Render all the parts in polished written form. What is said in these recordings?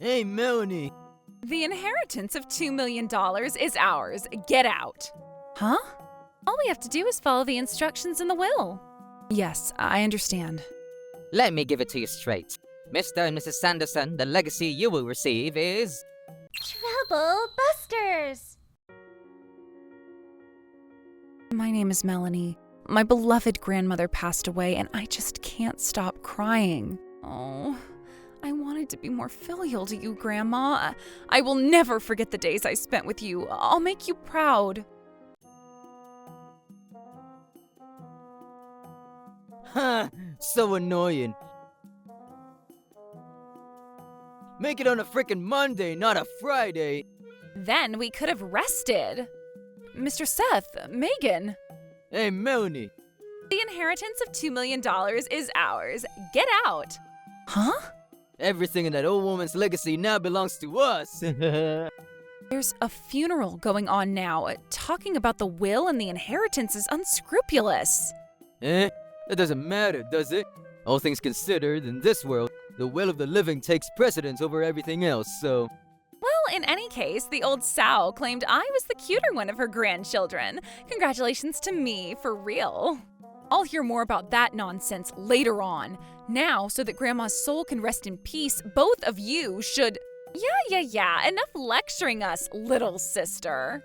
Hey, Melanie. The inheritance of $2 million is ours. Get out. Huh? All we have to do is follow the instructions in the will. Yes, I understand. Let me give it to you straight. Mr. and Mrs. Sanderson, the legacy you will receive is... Trouble Busters! My name is Melanie. My beloved grandmother passed away, and I just can't stop crying. Oh, I wanted to be more filial to you, Grandma. I will never forget the days I spent with you. I'll make you proud. Ha! So annoying. Make it on a frickin' Monday, not a Friday. Then we could have rested. Mr. Seth, Megan. Hey, Melanie. The inheritance of $2 million is ours. Get out. Huh? Everything in that old woman's legacy now belongs to us. There's a funeral going on now. Talking about the will and the inheritance is unscrupulous. That doesn't matter, does it? All things considered, in this world, the will of the living takes precedence over everything else, so... Well, in any case, the old sow claimed I was the cuter one of her grandchildren. Congratulations to me, for real. I'll hear more about that nonsense later on. Now, so that Grandma's soul can rest in peace, both of you should... Yeah. Enough lecturing us, little sister.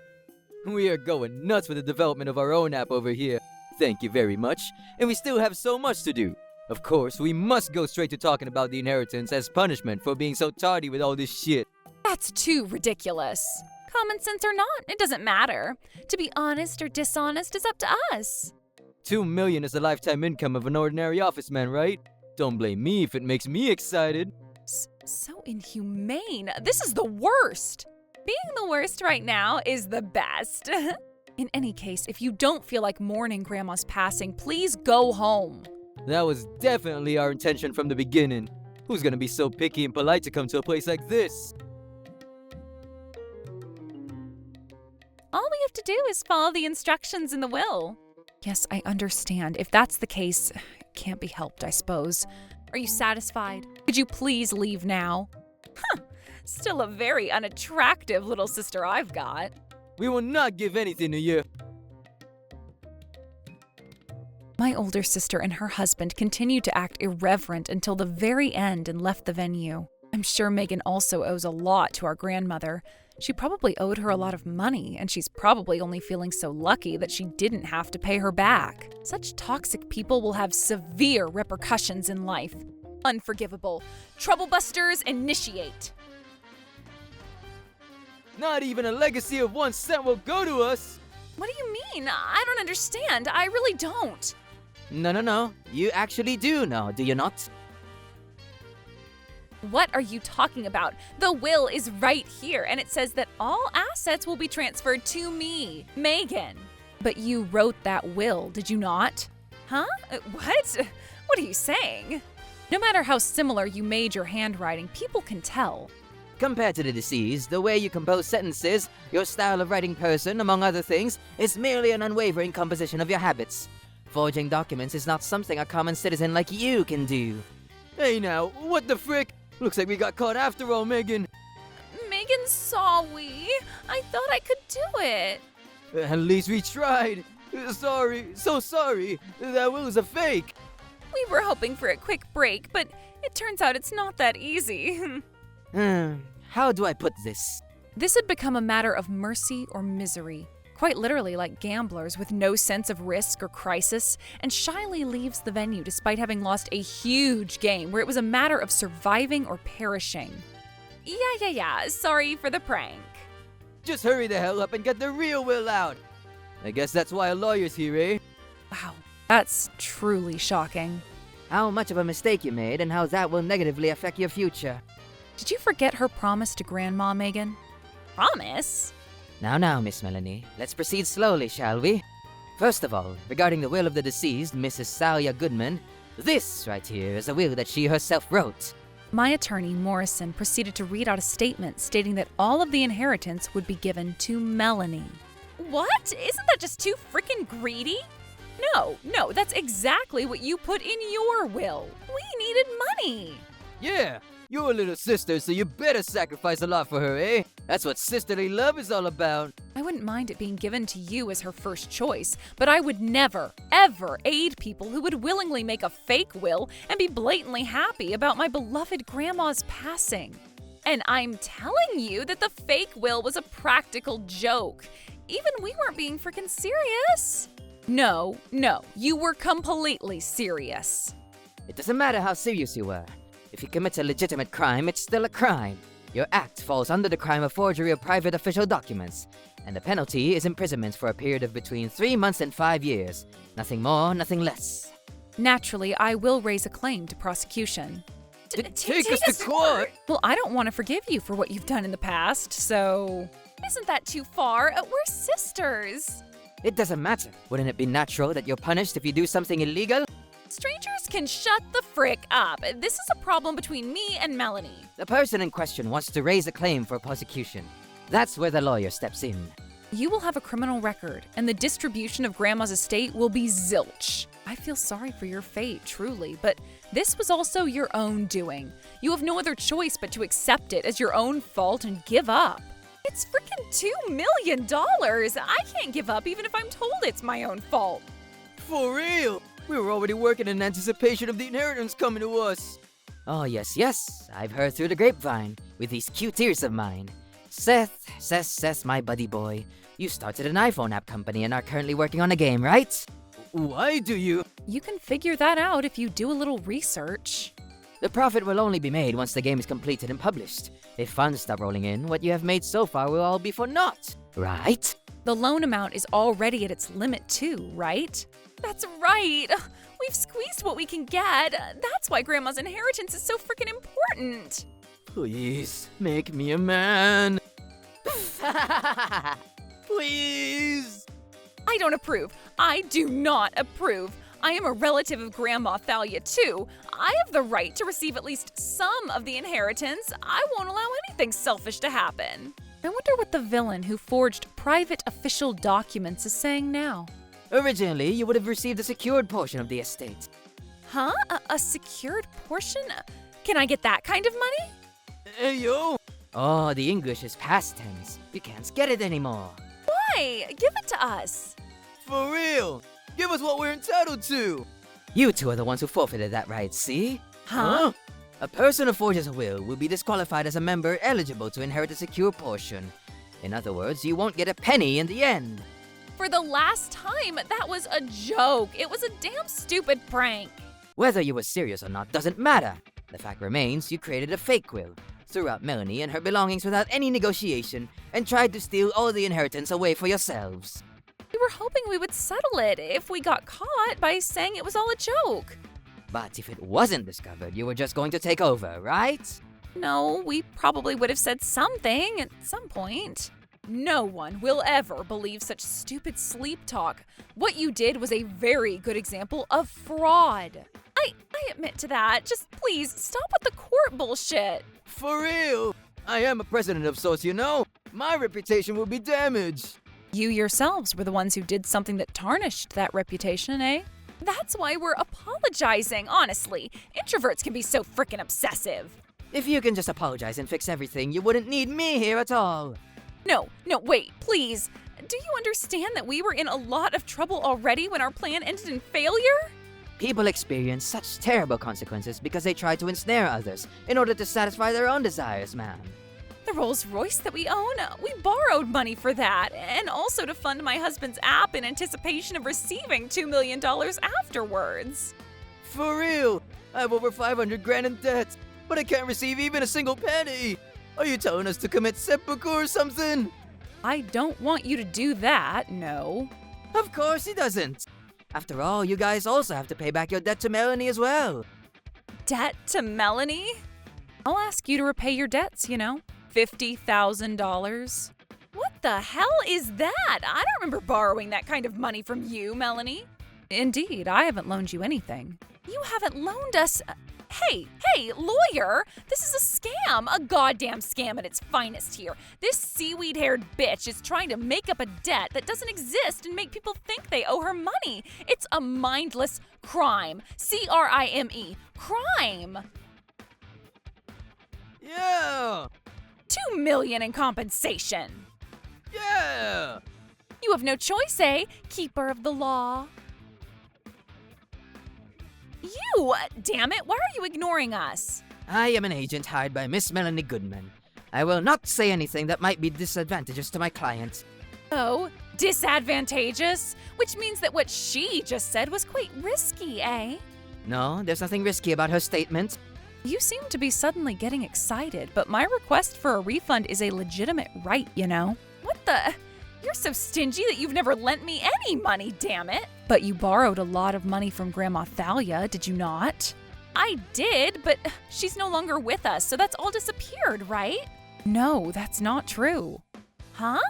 We are going nuts with the development of our own app over here. Thank you very much. And we still have so much to do. Of course, we must go straight to talking about the inheritance as punishment for being so tardy with all this shit. That's too ridiculous. Common sense or not, it doesn't matter. To be honest or dishonest is up to us. $2 million is the lifetime income of an ordinary office man, right? Don't blame me if it makes me excited. So inhumane. This is the worst. Being the worst right now is the best. In any case, if you don't feel like mourning Grandma's passing, please go home. That was definitely our intention from the beginning. Who's gonna be so picky and polite to come to a place like this? All we have to do is follow the instructions in the will. Yes, I understand. If that's the case, it can't be helped, I suppose. Are you satisfied? Could you please leave now? Huh, still a very unattractive little sister I've got. We will not give anything to you. My older sister and her husband continued to act irreverent until the very end and left the venue. I'm sure Megan also owes a lot to our grandmother. She probably owed her a lot of money, and she's probably only feeling so lucky that she didn't have to pay her back. Such toxic people will have severe repercussions in life. Unforgivable. Troublebusters initiate. Not even a legacy of 1 cent will go to us. What do you mean? I don't understand. I really don't. No. You actually do know, do you not? What are you talking about? The will is right here, and it says that all assets will be transferred to me, Megan. But you wrote that will, did you not? Huh? What? What are you saying? No matter how similar you made your handwriting, people can tell. Compared to the deceased, the way you compose sentences, your style of writing person, among other things, is merely an unwavering composition of your habits. Forging documents is not something a common citizen like you can do. Hey now, what the frick? Looks like we got caught after all, Megan. Megan saw we. I thought I could do it. At least we tried. Sorry, so sorry. That will is a fake. We were hoping for a quick break, but it turns out it's not that easy. How do I put this? This had become a matter of mercy or misery. Quite literally like gamblers with no sense of risk or crisis, and shyly leaves the venue despite having lost a huge game where it was a matter of surviving or perishing. Yeah, sorry for the prank. Just hurry the hell up and get the real will out. I guess that's why a lawyer's here, eh? Wow, that's truly shocking. How much of a mistake you made and how that will negatively affect your future. Did you forget her promise to Grandma, Megan? Promise? Now, Miss Melanie, let's proceed slowly, shall we? First of all, regarding the will of the deceased, Mrs. Salia Goodman, this right here is a will that she herself wrote. My attorney, Morrison, proceeded to read out a statement stating that all of the inheritance would be given to Melanie. What? Isn't that just too freaking greedy? No, that's exactly what you put in your will. We needed money. Yeah, You're a little sister, so you better sacrifice a lot for her, eh? That's what sisterly love is all about. I wouldn't mind it being given to you as her first choice, but I would never, ever aid people who would willingly make a fake will and be blatantly happy about my beloved grandma's passing. And I'm telling you that the fake will was a practical joke. Even we weren't being freaking serious. No, you were completely serious. It doesn't matter how serious you were. If you commit a legitimate crime, it's still a crime. Your act falls under the crime of forgery of private official documents, and the penalty is imprisonment for a period of between 3 months and 5 years. Nothing more, nothing less. Naturally, I will raise a claim to prosecution. Take us to court! Well, I don't want to forgive you for what you've done in the past, so... Isn't that too far? We're sisters. It doesn't matter. Wouldn't it be natural that you're punished if you do something illegal? Strangers can shut the frick up. This is a problem between me and Melanie. The person in question wants to raise a claim for prosecution. That's where the lawyer steps in. You will have a criminal record, and the distribution of Grandma's estate will be zilch. I feel sorry for your fate, truly, but this was also your own doing. You have no other choice but to accept it as your own fault and give up. It's freaking $2 million! I can't give up even if I'm told it's my own fault. For real? We were already working in anticipation of the inheritance coming to us. Oh, yes, I've heard through the grapevine with these cute ears of mine. Seth, my buddy boy. You started an iPhone app company and are currently working on a game, right? Why do you? You can figure that out if you do a little research. The profit will only be made once the game is completed and published. If funds stop rolling in, what you have made so far will all be for naught, right? The loan amount is already at its limit too, right? That's right! We've squeezed what we can get. That's why Grandma's inheritance is so freaking important. Please, make me a man. Please. I don't approve. I do not approve. I am a relative of Grandma Thalia too. I have the right to receive at least some of the inheritance. I won't allow anything selfish to happen. I wonder what the villain who forged private official documents is saying now. Originally, you would have received a secured portion of the estate. Huh? A secured portion? Can I get that kind of money? Hey, yo. Oh, the English is past tense. You can't get it anymore. Why? Give it to us. For real. Give us what we're entitled to. You two are the ones who forfeited that right, see? Huh? A person who forges a will be disqualified as a member eligible to inherit a secure portion. In other words, you won't get a penny in the end. For the last time, that was a joke. It was a damn stupid prank. Whether you were serious or not doesn't matter. The fact remains you created a fake will, threw out Melanie and her belongings without any negotiation, and tried to steal all the inheritance away for yourselves. We were hoping we would settle it if we got caught by saying it was all a joke. But if it wasn't discovered, you were just going to take over, right? No, we probably would have said something at some point. No one will ever believe such stupid sleep talk. What you did was a very good example of fraud. I admit to that. Just please stop with the court bullshit. For real. I am a president of sorts, you know. My reputation will be damaged. You yourselves were the ones who did something that tarnished that reputation, eh? That's why we're apologizing, honestly. Introverts can be so frickin' obsessive. If you can just apologize and fix everything, you wouldn't need me here at all. No, wait, please. Do you understand that we were in a lot of trouble already when our plan ended in failure? People experience such terrible consequences because they try to ensnare others in order to satisfy their own desires, ma'am. The Rolls Royce that we own, we borrowed money for that, and also to fund my husband's app in anticipation of receiving $2 million afterwards. For real. I have over 500 grand in debt, but I can't receive even a single penny. Are you telling us to commit seppuku or something? I don't want you to do that, no. Of course he doesn't. After all, you guys also have to pay back your debt to Melanie as well. Debt to Melanie? I'll ask you to repay your debts, you know. $50,000. What the hell is that? I don't remember borrowing that kind of money from you, Melanie. Indeed, I haven't loaned you anything. You haven't loaned us... Hey, lawyer! This is a scam! A goddamn scam at its finest here. This seaweed-haired bitch is trying to make up a debt that doesn't exist and make people think they owe her money. It's a mindless crime. C-R-I-M-E. Crime! Yeah! 2 million in compensation. Yeah! You have no choice, eh, keeper of the law? You! Damn it, why are you ignoring us? I am an agent hired by Miss Melanie Goodman. I will not say anything that might be disadvantageous to my client. Oh, disadvantageous? Which means that what she just said was quite risky, eh? No, there's nothing risky about her statement. You seem to be suddenly getting excited, but my request for a refund is a legitimate right, you know? What the? You're so stingy that you've never lent me any money, damn it! But you borrowed a lot of money from Grandma Thalia, did you not? I did, but she's no longer with us, so that's all disappeared, right? No, that's not true. Huh?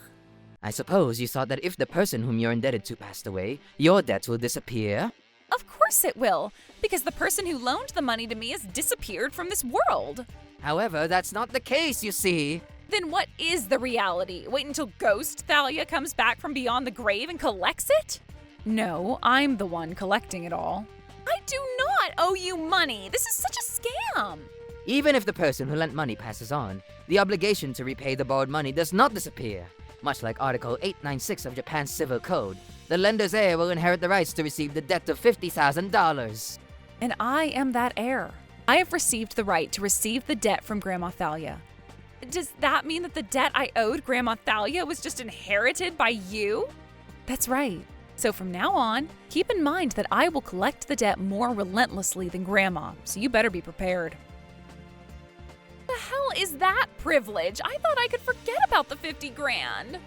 I suppose you thought that if the person whom you're indebted to passed away, your debts will disappear? Of course it will, because the person who loaned the money to me has disappeared from this world. However, that's not the case, you see. Then what is the reality? Wait until Ghost Thalia comes back from beyond the grave and collects it? No, I'm the one collecting it all. I do not owe you money. This is such a scam. Even if the person who lent money passes on, the obligation to repay the borrowed money does not disappear. Much like Article 896 of Japan's Civil Code, the lender's heir will inherit the rights to receive the debt of $50,000. And I am that heir. I have received the right to receive the debt from Grandma Thalia. Does that mean that the debt I owed Grandma Thalia was just inherited by you? That's right. So from now on, keep in mind that I will collect the debt more relentlessly than Grandma, so you better be prepared. The hell is that privilege? I thought I could forget about the 50 grand.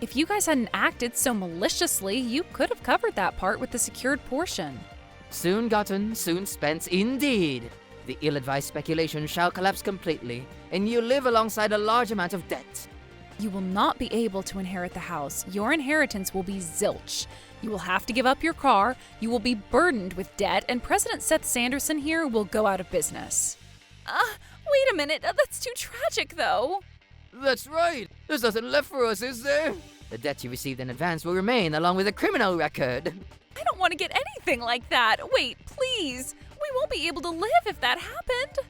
If you guys hadn't acted so maliciously, you could have covered that part with the secured portion. Soon gotten, soon spent indeed. The ill-advised speculation shall collapse completely, and you live alongside a large amount of debt. You will not be able to inherit the house. Your inheritance will be zilch. You will have to give up your car, you will be burdened with debt, and President Seth Sanderson here will go out of business. Wait a minute, that's too tragic though. That's right! There's nothing left for us, is there? The debt you received in advance will remain along with a criminal record. I don't want to get anything like that. Wait, please. We won't be able to live if that happened.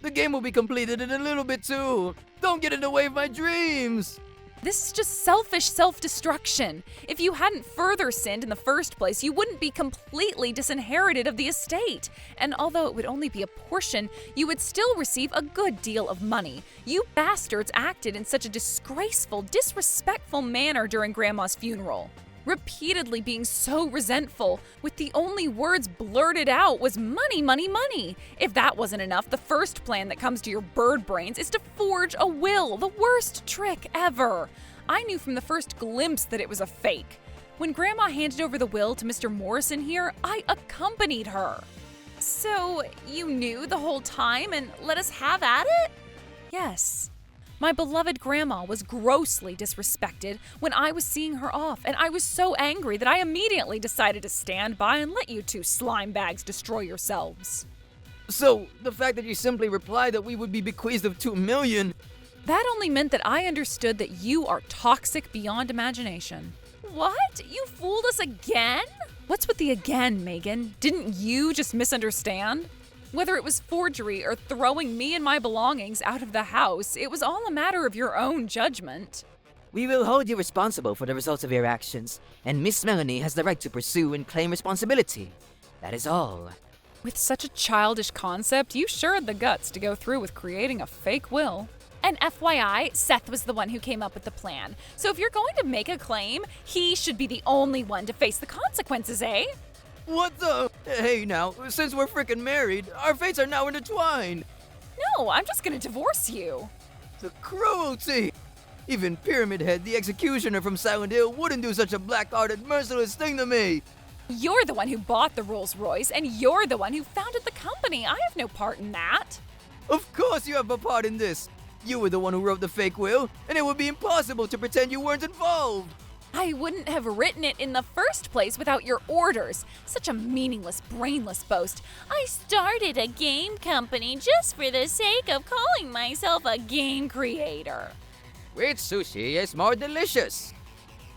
The game will be completed in a little bit too! Don't get in the way of my dreams! This is just selfish self-destruction. If you hadn't further sinned in the first place, you wouldn't be completely disinherited of the estate. And although it would only be a portion, you would still receive a good deal of money. You bastards acted in such a disgraceful, disrespectful manner during Grandma's funeral. Repeatedly being so resentful, with the only words blurted out was money, money, money. If that wasn't enough, the first plan that comes to your bird brains is to forge a will, the worst trick ever. I knew from the first glimpse that it was a fake. When Grandma handed over the will to Mr. Morrison here, I accompanied her. So, you knew the whole time and let us have at it? Yes. My beloved Grandma was grossly disrespected when I was seeing her off, and I was so angry that I immediately decided to stand by and let you two slime bags destroy yourselves. So, the fact that you simply replied that we would be bequeathed of 2 million... That only meant that I understood that you are toxic beyond imagination. What? You fooled us again? What's with the again, Megan? Didn't you just misunderstand? Whether it was forgery or throwing me and my belongings out of the house, it was all a matter of your own judgment. We will hold you responsible for the results of your actions, and Miss Melanie has the right to pursue and claim responsibility. That is all. With such a childish concept, you sure had the guts to go through with creating a fake will. And FYI, Seth was the one who came up with the plan. So if you're going to make a claim, he should be the only one to face the consequences, eh? What the? Hey now, since we're frickin' married, our fates are now intertwined! No, I'm just gonna divorce you. The cruelty! Even Pyramid Head, the executioner from Silent Hill, wouldn't do such a black-hearted, merciless thing to me! You're the one who bought the Rolls Royce, and you're the one who founded the company. I have no part in that. Of course you have a part in this! You were the one who wrote the fake will, and it would be impossible to pretend you weren't involved! I wouldn't have written it in the first place without your orders. Such a meaningless, brainless boast. I started a game company just for the sake of calling myself a game creator. With sushi, it's more delicious!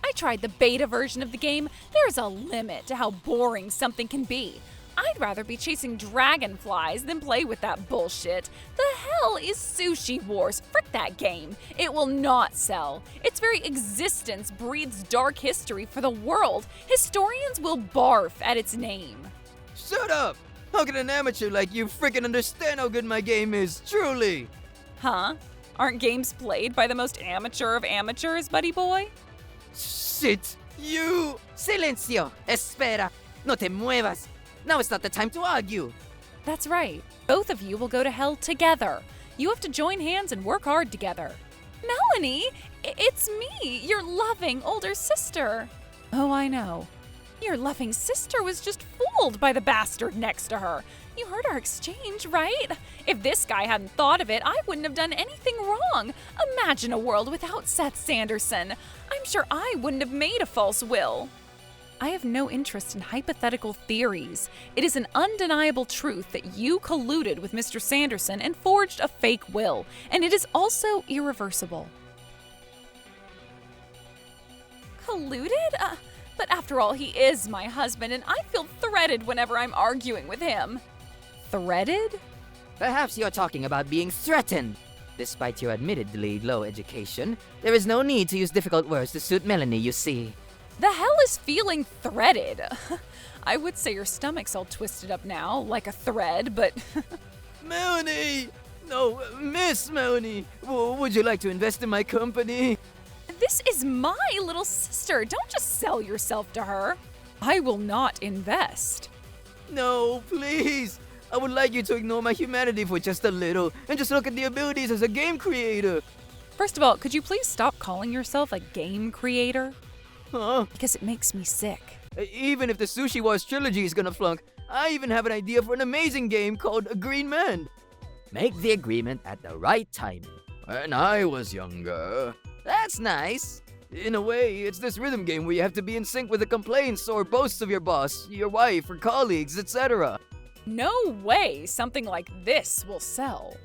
I tried the beta version of the game. There's a limit to how boring something can be. I'd rather be chasing dragonflies than play with that bullshit. The hell is Sushi Wars? Frick that game. It will not sell. Its very existence breathes dark history for the world. Historians will barf at its name. Shut up! How can an amateur like you freaking understand how good my game is, truly? Huh? Aren't games played by the most amateur of amateurs, buddy boy? Shit! You! Silencio! Espera! No te muevas! Now is not the time to argue! That's right. Both of you will go to hell together. You have to join hands and work hard together. Melanie, it's me, your loving older sister. Oh, I know. Your loving sister was just fooled by the bastard next to her. You heard our exchange, right? If this guy hadn't thought of it, I wouldn't have done anything wrong. Imagine a world without Seth Sanderson. I'm sure I wouldn't have made a false will. I have no interest in hypothetical theories. It is an undeniable truth that you colluded with Mr. Sanderson and forged a fake will, and it is also irreversible. Colluded? But after all, he is my husband, and I feel threatened whenever I'm arguing with him. Threatened? Perhaps you're talking about being threatened. Despite your admittedly low education, there is no need to use difficult words to suit Melanie, you see. The hell is feeling threaded? I would say your stomach's all twisted up now, like a thread, but... Melanie! No, Miss Melanie! Would you like to invest in my company? This is my little sister. Don't just sell yourself to her. I will not invest. No, please! I would like you to ignore my humanity for just a little and just look at the abilities as a game creator. First of all, could you please stop calling yourself a game creator? Huh? Because it makes me sick. Even if the Sushi Wars trilogy is gonna flunk, I even have an idea for an amazing game called A Green Man. Make the agreement at the right time. When I was younger. That's nice. In a way, it's this rhythm game where you have to be in sync with the complaints or boasts of your boss, your wife, or colleagues, etc. No way something like this will sell.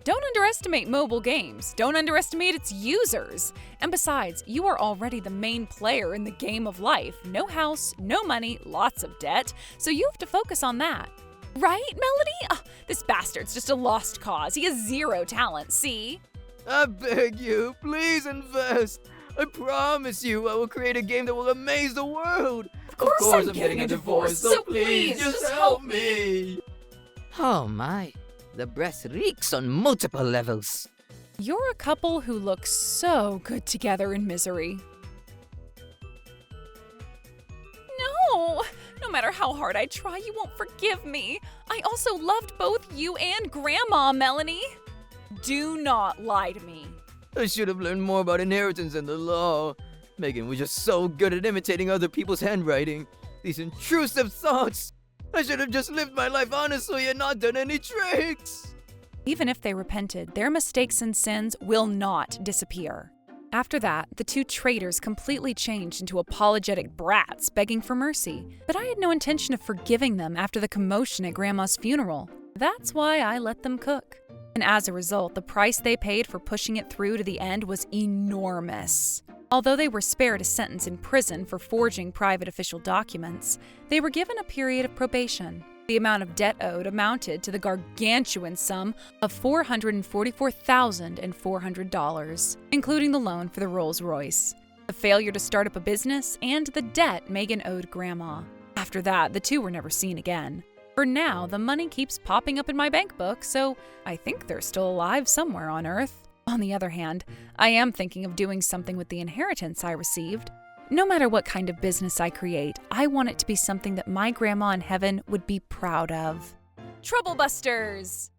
Don't underestimate mobile games. Don't underestimate its users. And besides, you are already the main player in the game of life. No house, no money, lots of debt. So you have to focus on that. Right, Melody? This bastard's just a lost cause. He has zero talent, see? I beg you, please invest. I promise you I will create a game that will amaze the world. Of course I'm getting a divorce, so please just help me. Oh my, the breath reeks on multiple levels. You're a couple who look so good together in misery. No matter how hard I try, you won't forgive me. I also loved both you and Grandma, Melanie. Do not lie to me. I should have learned more about inheritance and the law. Megan was just so good at imitating other people's handwriting. These intrusive thoughts. I should have just lived my life honestly and not done any tricks. Even if they repented, their mistakes and sins will not disappear. After that, the two traitors completely changed into apologetic brats begging for mercy. But I had no intention of forgiving them after the commotion at Grandma's funeral. That's why I let them cook. And as a result, the price they paid for pushing it through to the end was enormous. Although they were spared a sentence in prison for forging private official documents, they were given a period of probation. The amount of debt owed amounted to the gargantuan sum of $444,400, including the loan for the Rolls-Royce, the failure to start up a business, and the debt Megan owed Grandma. After that, the two were never seen again. For now, the money keeps popping up in my bank book, so I think they're still alive somewhere on Earth. On the other hand, I am thinking of doing something with the inheritance I received. No matter what kind of business I create, I want it to be something that my grandma in heaven would be proud of. Trouble Busters!